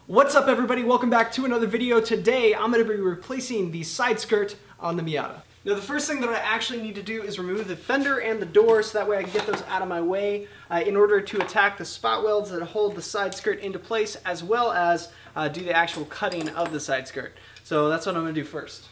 What's up everybody, welcome back to another video. Today I'm going to be replacing the side skirt on the Miata. Now the first thing that I actually need to do is remove the fender and the door so that way I can get those out of my way in order to attack the spot welds that hold the side skirt into place, as well as do the actual cutting of the side skirt. So that's what I'm going to do first.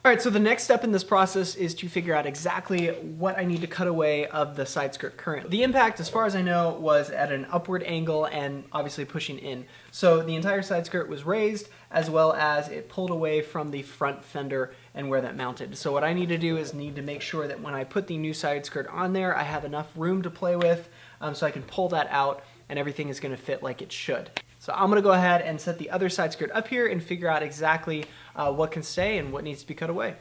Alright, so the next step in this process is to figure out exactly what I need to cut away of the side skirt currently. The impact, as far as I know, was at an upward angle and obviously pushing in. So the entire side skirt was raised, as well as it pulled away from the front fender and where that mounted. So what I need to do is need to make sure that when I put the new side skirt on there, I have enough room to play with so I can pull that out and everything is going to fit like it should. So I'm going to go ahead and set the other side skirt up here and figure out exactly what can stay and what needs to be cut away.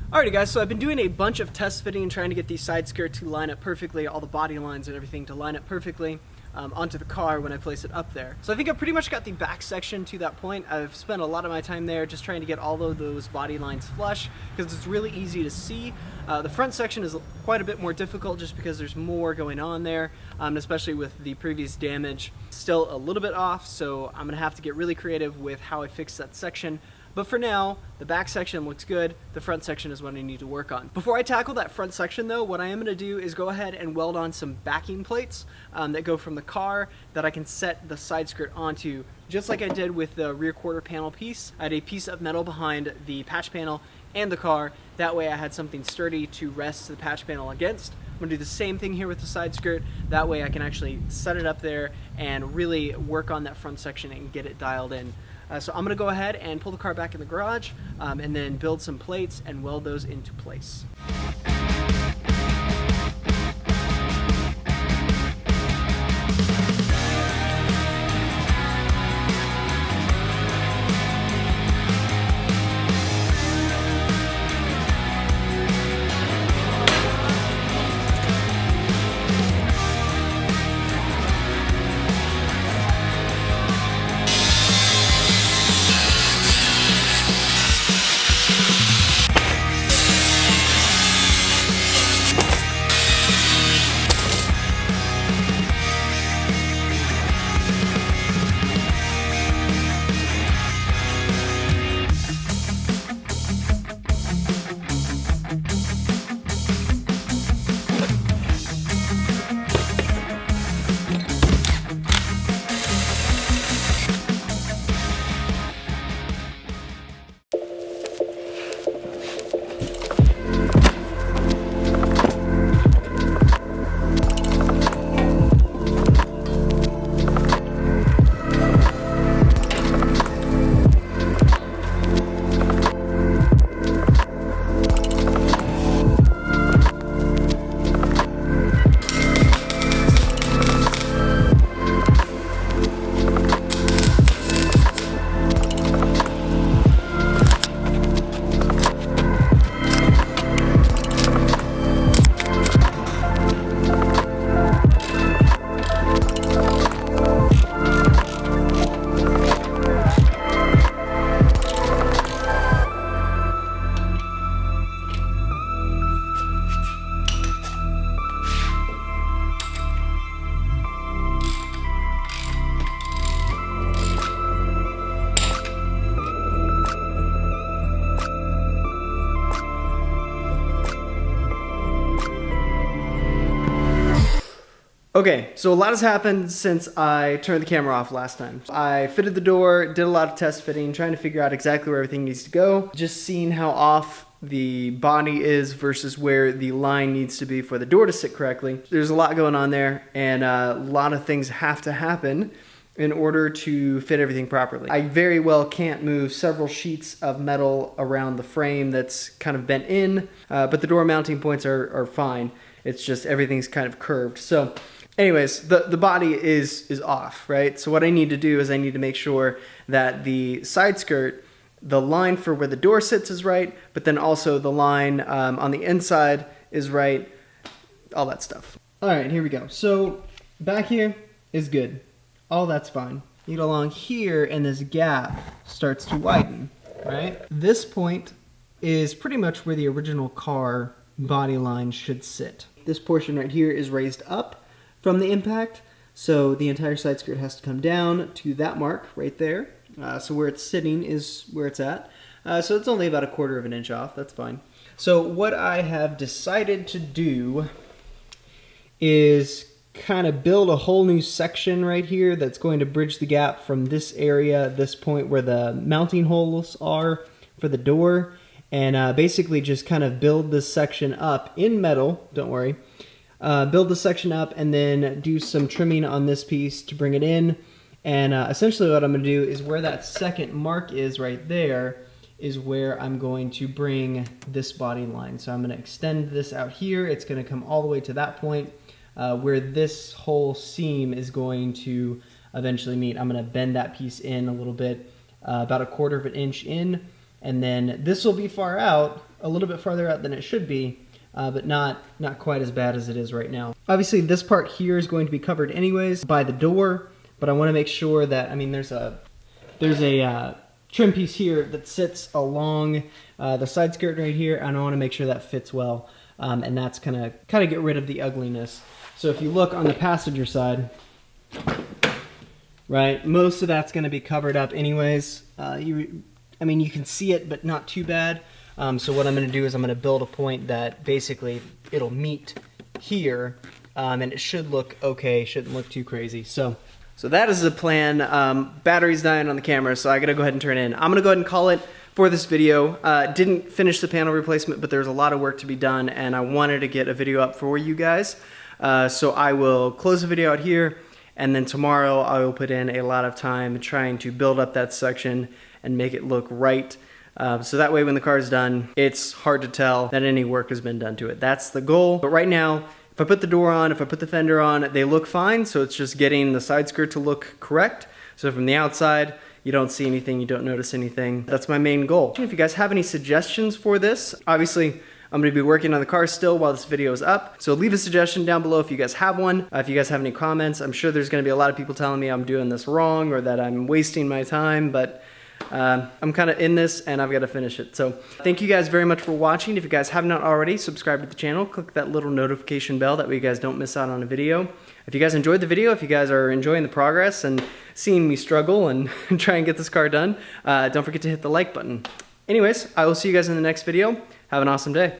Alrighty guys, so I've been doing a bunch of test fitting and trying to get these side skirts to line up perfectly, all the body lines and everything to line up perfectly. onto the car when I place it up there. So I think I've pretty much got the back section to that point. I've spent a lot of my time there just trying to get all of those body lines flush because it's really easy to see. The front section is quite a bit more difficult just because there's more going on there, especially with the previous damage still a little bit off, so I'm gonna have to get really creative with how I fix that section. But for now, the back section looks good. The front section is what I need to work on. Before I tackle that front section though, what I am gonna do is go ahead and weld on some backing plates that go from the car that I can set the side skirt onto. Just like I did with the rear quarter panel piece, I had a piece of metal behind the patch panel and the car. That way I had something sturdy to rest the patch panel against. I'm gonna do the same thing here with the side skirt. That way I can actually set it up there and really work on that front section and get it dialed in. So I'm gonna go ahead and pull the car back in the garage and then build some plates and weld those into place. Okay, so a lot has happened since I turned the camera off last time. I fitted the door, did a lot of test fitting, trying to figure out exactly where everything needs to go. Just seeing how off the body is versus where the line needs to be for the door to sit correctly. There's a lot going on there, and a lot of things have to happen in order to fit everything properly. I very well can't move several sheets of metal around the frame that's kind of bent in, but the door mounting points are fine. It's just everything's kind of curved. So anyways, the body is off, right? So what I need to do is I need to make sure that the side skirt, the line for where the door sits is right, but then also the line on the inside is right, all that stuff. All right, here we go. So back here is good. All that's fine. You get along here and this gap starts to widen, right? This point is pretty much where the original car body line should sit. This portion right here is raised up from the impact, so the entire side skirt has to come down to that mark right there. So where it's sitting is where it's at. So it's only about 1/4 of an inch off, that's fine. So what I have decided to do is kind of build a whole new section right here that's going to bridge the gap from this area, this point where the mounting holes are for the door, and basically just kind of build this section up in metal, don't worry. Build the section up and then do some trimming on this piece to bring it in. And essentially what I'm going to do is where that second mark is right there is where I'm going to bring this body line. So I'm going to extend this out here. It's going to come all the way to that point where this whole seam is going to eventually meet. I'm going to bend that piece in a little bit, about 1/4 of an inch in, and then this will be far out, a little bit farther out than it should be, but not quite as bad as it is right now. Obviously, this part here is going to be covered anyways by the door, but I want to make sure that, I mean, there's a trim piece here that sits along the side skirt right here, and I want to make sure that fits well, and that's gonna kind of get rid of the ugliness. So if you look on the passenger side, right, most of that's going to be covered up anyways. I mean, you can see it, but not too bad. So what I'm going to do is I'm going to build a point that basically it'll meet here, and it should look okay, shouldn't look too crazy. So that is the plan. Battery's dying on the camera, so I got to go ahead and turn it in. I'm going to go ahead and call it for this video. Didn't finish the panel replacement, but there's a lot of work to be done, and I wanted to get a video up for you guys. So I will close the video out here, and then tomorrow I will put in a lot of time trying to build up that section and make it look right. So that way when the car is done, it's hard to tell that any work has been done to it. That's the goal. But right now, if I put the door on, if I put the fender on, they look fine. So it's just getting the side skirt to look correct. So from the outside, you don't see anything, you don't notice anything. That's my main goal. If you guys have any suggestions for this, obviously, I'm going to be working on the car still while this video is up. So leave a suggestion down below if you guys have one. If you guys have any comments, I'm sure there's going to be a lot of people telling me I'm doing this wrong or that I'm wasting my time, but I'm kind of in this and I've got to finish it. So thank you guys very much for watching. If you guys have not already, subscribe to the channel, click that little notification bell, that way you guys don't miss out on a video. If you guys enjoyed the video, if you guys are enjoying the progress and seeing me struggle and try and get this car done, don't forget to hit the like button. Anyways, I will see you guys in the next video. Have an awesome day.